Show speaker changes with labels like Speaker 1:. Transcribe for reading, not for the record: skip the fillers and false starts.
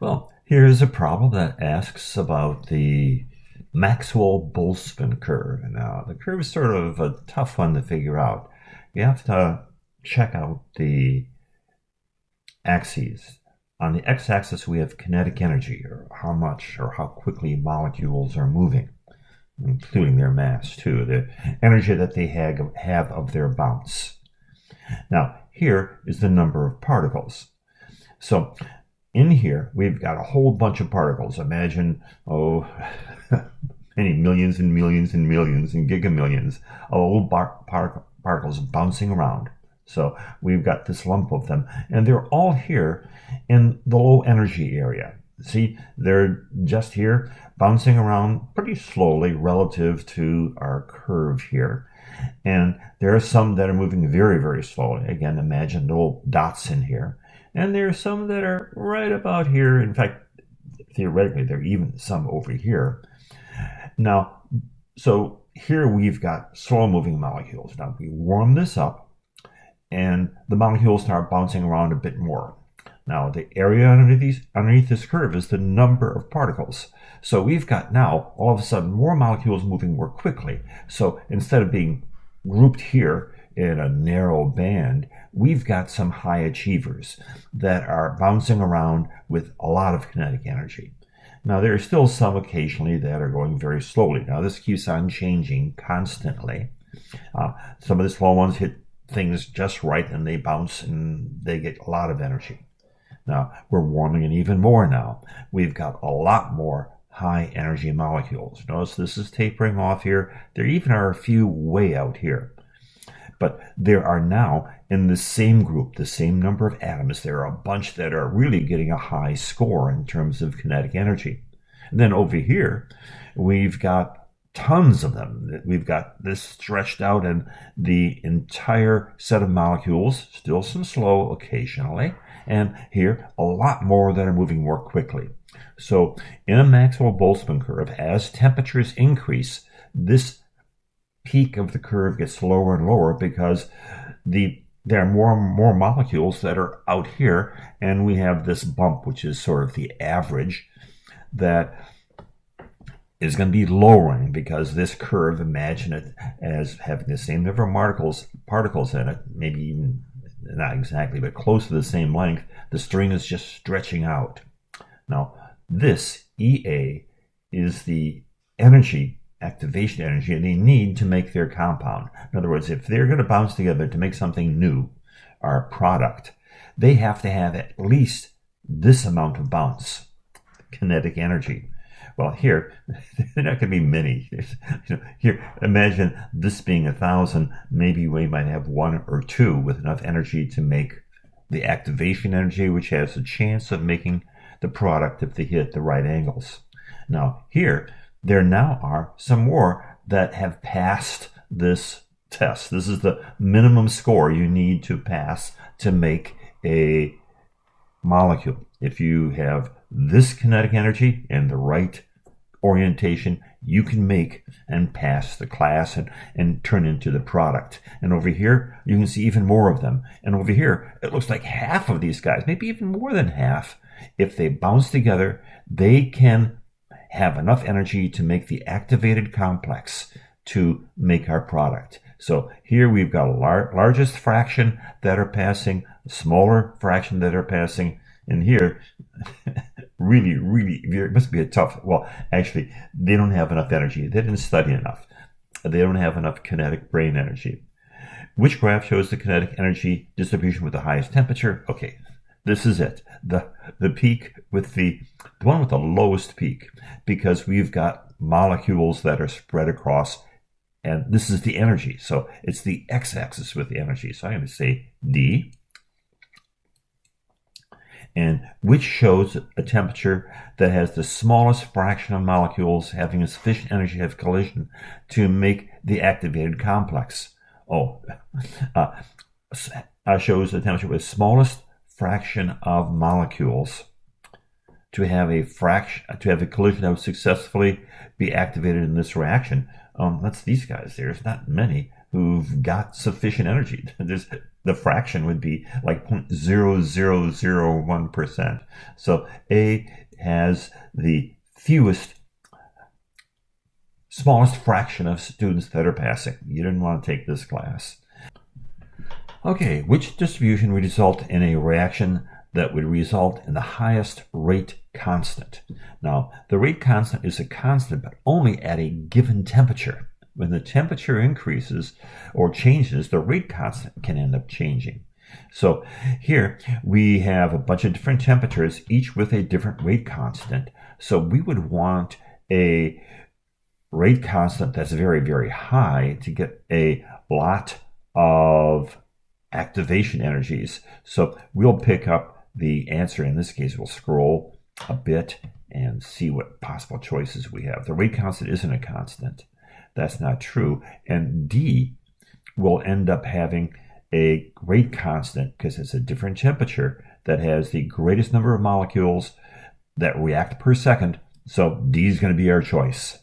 Speaker 1: Well, here's a problem that asks about the Maxwell-Boltzmann curve. Now, the curve is sort of a tough one to figure out. You have to check out the axes. On the x-axis, we have kinetic energy, or how much or how quickly molecules are moving, including their mass, too, the energy that they have of their bounce. Now, here is the number of particles. So, in here, we've got a whole bunch of particles. Imagine, many millions and millions and millions and gigamillions of little particles bouncing around. So we've got this lump of them, and they're all here in the low energy area. See, they're just here bouncing around pretty slowly relative to our curve here. And there are some that are moving very, very slowly. Again, imagine little dots in here. And there are some that are right about here. In fact, theoretically, there are even some over here. Now, so here we've got slow-moving molecules. Now, we warm this up, and the molecules start bouncing around a bit more. Now, the area underneath this curve is the number of particles. So we've got now, all of a sudden, more molecules moving more quickly. So instead of being grouped here in a narrow band, we've got some high achievers that are bouncing around with a lot of kinetic energy. Now, there are still some occasionally that are going very slowly. Now, this keeps on changing constantly. Some of the slow ones hit things just right and they bounce and they get a lot of energy. Now, we're warming it even more now. We've got a lot more high energy molecules. Notice this is tapering off here. There even are a few way out here. But there are now, in the same group, the same number of atoms, there are a bunch that are really getting a high score in terms of kinetic energy. And then over here, we've got tons of them. We've got this stretched out, and the entire set of molecules, still some slow occasionally, and here, a lot more that are moving more quickly. So in a Maxwell-Boltzmann curve, as temperatures increase, this peak of the curve gets lower and lower because there are more and more molecules that are out here, and we have this bump, which is sort of the average, that is going to be lowering because this curve, imagine it as having the same number of particles in it, maybe even not exactly, but close to the same length. The string is just stretching out. Now, this EA is the activation energy they need to make their compound. In other words, if they're going to bounce together to make something new, our product, they have to have at least this amount of bounce, kinetic energy. Well, here, there are not going to be many. Here, imagine this being 1,000. Maybe we might have one or two with enough energy to make the activation energy, which has a chance of making the product if they hit the right angles. Now, here, there now are some more that have passed this test. This is the minimum score you need to pass to make a molecule. If you have this kinetic energy and the right orientation, you can make and pass the class and turn into the product. And over here, you can see even more of them. And over here, it looks like half of these guys, maybe even more than half, if they bounce together, they can have enough energy to make the activated complex to make our product. So here we've got a largest fraction that are passing, a smaller fraction that are passing, and here, really, it must be a tough, well, actually, they don't have enough energy. They didn't study enough. They don't have enough kinetic brain energy. Which graph shows the kinetic energy distribution with the highest temperature? Okay, this is it. The peak with the one with the lowest peak, because we've got molecules that are spread across, and this is the energy. So it's the x-axis with the energy. So I'm going to say D. And which shows a temperature that has the smallest fraction of molecules having a sufficient energy of collision to make the activated complex. Shows the temperature with smallest fraction of molecules to have a collision that would successfully be activated in this reaction. That's these guys. There's not many who've got sufficient energy. the fraction would be like 0.0001%. So A has the smallest fraction of students that are passing. You didn't want to take this class. Okay, which distribution would result in a reaction that would result in the highest rate constant? Now, the rate constant is a constant, but only at a given temperature. When the temperature increases or changes, the rate constant can end up changing. So here we have a bunch of different temperatures, each with a different rate constant. So we would want a rate constant that's very, very high to get a lot of activation energies. So we'll pick up the answer. In this case, we'll scroll a bit and see what possible choices we have. The rate constant isn't a constant. That's not true. And D will end up having a rate constant because it's a different temperature that has the greatest number of molecules that react per second. So D is going to be our choice.